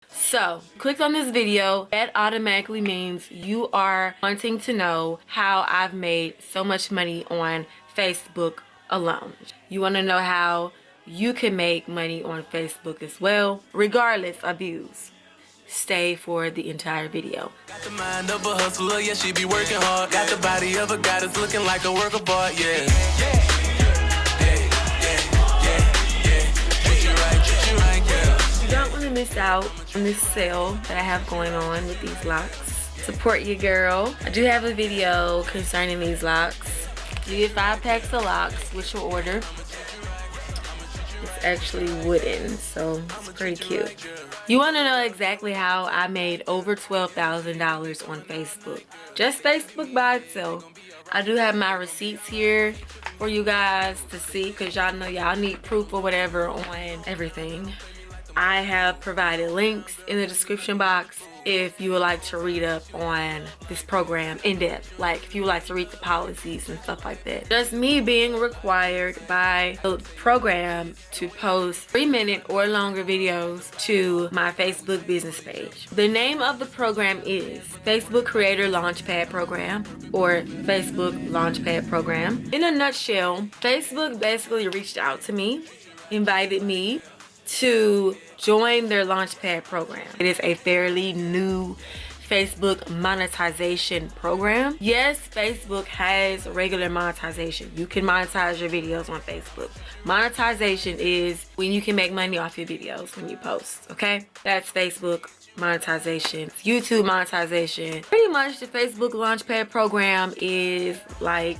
So, click on this video. That automatically means you are wanting to know how I've made so much money on Facebook alone. You want to know how you can make money on Facebook as well, regardless of views. Stay for the entire video. Got the mind of a hustler, yeah, she be working hard. Got the body of a goddess looking like a work of art, yeah. You don't want to miss out on this sale that I have going on with these locks. Support your girl. I do have a video concerning these locks. You get 5 packs of locks with your order. It's actually wooden, so it's pretty cute. You want to know exactly how I made over $12,000 on Facebook. Just Facebook by itself. I do have my receipts here for you guys to see, because y'all know y'all need proof or whatever on everything. I have provided links in the description box if you would like to read up on this program in depth, like if you would like to read the policies and stuff like that. Just me being required by the program to post 3-minute or longer videos to my Facebook business page. The name of the program is Facebook Creator Launchpad Program, or Facebook Launchpad Program. In a nutshell, Facebook basically reached out to me, invited me to join their Launchpad program. It is a fairly new Facebook monetization program. Yes, Facebook has regular monetization. You can monetize your videos on Facebook. Monetization is when you can make money off your videos when you post, okay? That's Facebook monetization. YouTube monetization. Pretty much the Facebook Launchpad program is like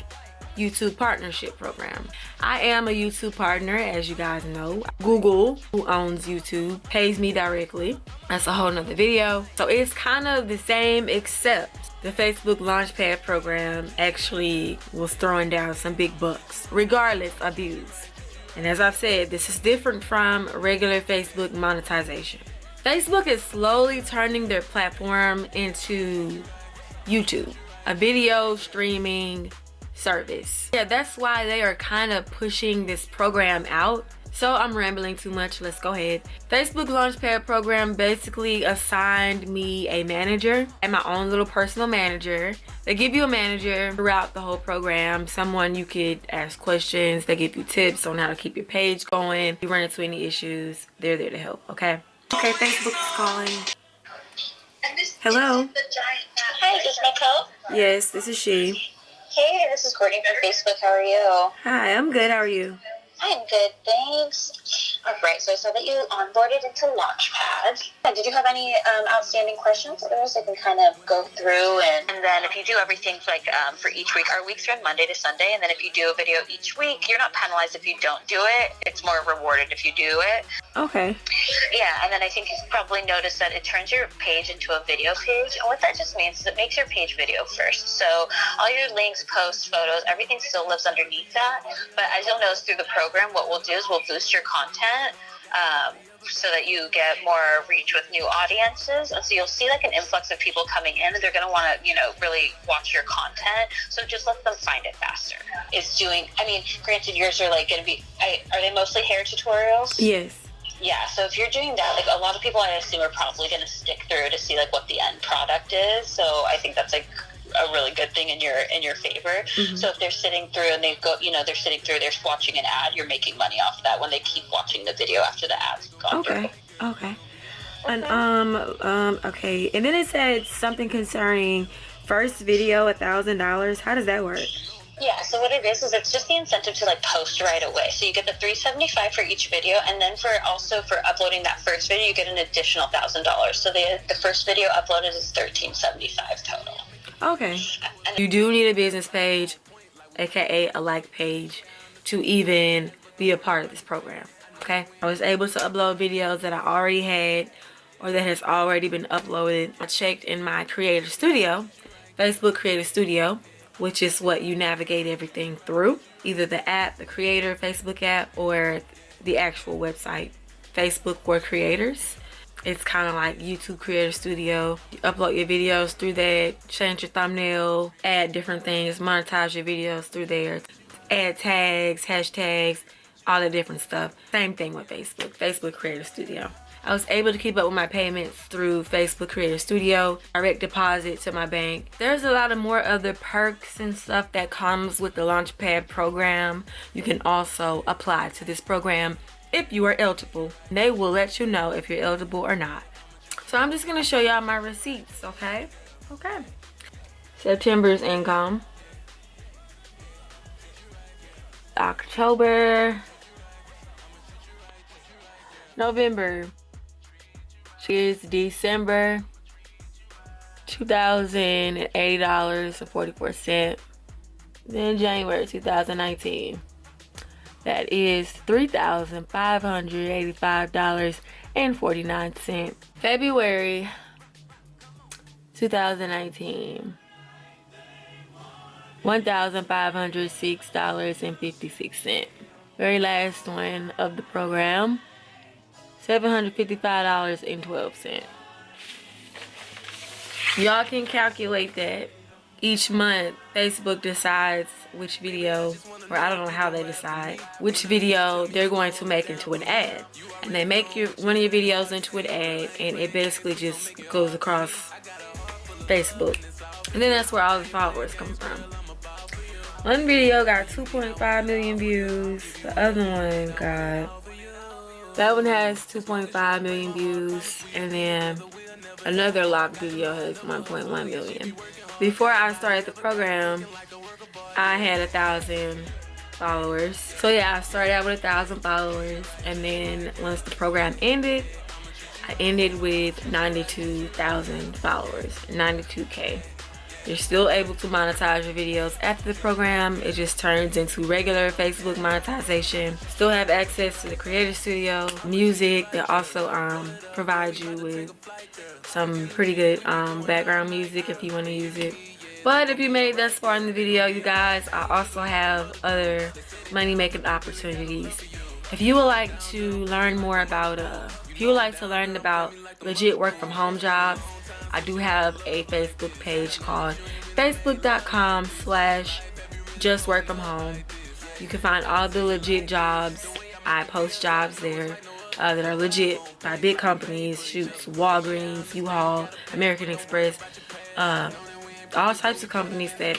YouTube partnership program. I am a YouTube partner, as you guys know. Google, who owns YouTube, pays me directly. That's a whole nother video. So it's kind of the same, except the Facebook Launchpad program actually was throwing down some big bucks, regardless of views. And as I've said, this is different from regular Facebook monetization. Facebook is slowly turning their platform into YouTube, a video streaming service. Yeah, that's why they are kind of pushing this program out. So I'm rambling too much. Let's go ahead. Facebook Launchpad program basically assigned me a manager and my own little personal manager. They give you a manager throughout the whole program, someone you could ask questions. They give you tips on how to keep your page going. If you run into any issues, they're there to help, okay? Okay, Facebook is calling. Hello? Hi, is this Nicole? Yes, this is she. Hey, this is Courtney from Facebook. How are you? Hi, I'm good. How are you? I'm good, thanks. All right, so I saw that you onboarded into Launchpad. Did you have any outstanding questions? Otherwise, I can kind of go through and then if you do everything for each week, our weeks run Monday to Sunday, and then if you do a video each week, you're not penalized if you don't do it. It's more rewarded if you do it. Okay. Yeah, and then I think you've probably noticed that it turns your page into a video page, and what that just means is it makes your page video first. So all your links, posts, photos, everything still lives underneath that, but as you'll notice through the program, what we'll do is we'll boost your content so that you get more reach with new audiences, and so you'll see like an influx of people coming in, and they're going to want to, really watch your content, so just let them find it faster. Granted, yours are like going to be, are they mostly hair tutorials? Yes. Yeah, so if you're doing that, like a lot of people I assume are probably going to stick through to see like what the end product is, so I think that's like a really good thing in your favor. Mm-hmm. So if they're sitting through and they're watching an ad, you're making money off that when they keep watching the video after the ad's gone through. Okay. And okay. And then it said something concerning first video $1,000. How does that work? Yeah, so what it is it's just the incentive to like post right away. So you get the $375 for each video, and then for uploading that first video, you get an additional $1,000. So the first video uploaded is $1,375 total. Okay. You do need a business page, aka a like page, to even be a part of this program. Okay. I was able to upload videos that I already had or that has already been uploaded. I checked in my Creator Studio, Facebook Creator Studio, which is what you navigate everything through. Either the app, the Creator Facebook app, or the actual website, Facebook for Creators. It's kind of like YouTube Creator Studio. You upload your videos through that, change your thumbnail, add different things, monetize your videos through there, add tags, hashtags, all the different stuff. Same thing with Facebook, Facebook Creator Studio. I was able to keep up with my payments through Facebook Creator Studio, direct deposit to my bank. There's a lot of more other perks and stuff that comes with the Launchpad program. You can also apply to this program if you are eligible. They will let you know if you're eligible or not. So I'm just gonna show y'all my receipts, okay? Okay. September's income. October. November. Here's December. $2,080.44. Then January 2019. That is $3,585.49. February 2019. $1,506.56. Very last one of the program. $755.12. Y'all can calculate that. Each month, Facebook decides which video, or I don't know how they decide, which video they're going to make into an ad. And they make one of your videos into an ad, and it basically just goes across Facebook. And then that's where all the followers come from. One video got 2.5 million views. The other one that one has 2.5 million views. And then another lock video has 1.1 million. Before I started the program, I had 1,000 followers. So yeah, I started out with 1,000 followers, and then once the program ended, I ended with 92,000 followers, 92K. You're still able to monetize your videos after the program. It just turns into regular Facebook monetization. Still have access to the Creator Studio, music. They also provide you with some pretty good background music if you want to use it. But if you made it thus far in the video, you guys, I also have other money-making opportunities. If you would like to learn more about, legit work from home jobs, I do have a Facebook page called facebook.com/justworkfromhome. You can find all the legit jobs. I post jobs there that are legit by big companies, Shoots, Walgreens, U-Haul, American Express, all types of companies that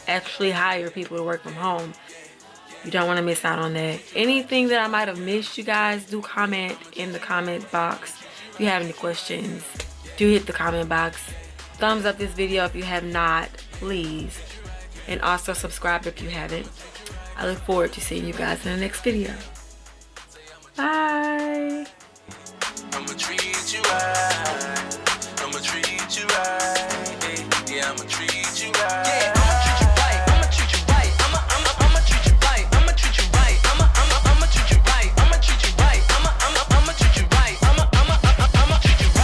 actually hire people to work from home. You don't want to miss out on that. Anything that I might have missed, you guys, do comment in the comment box. If you have any questions, do hit the comment box. Thumbs up this video if you have not, please. And also subscribe if you haven't. I look forward to seeing you guys in the next video. Bye. I'ma treat you right. I'ma treat you right. Yeah, I'ma treat you right.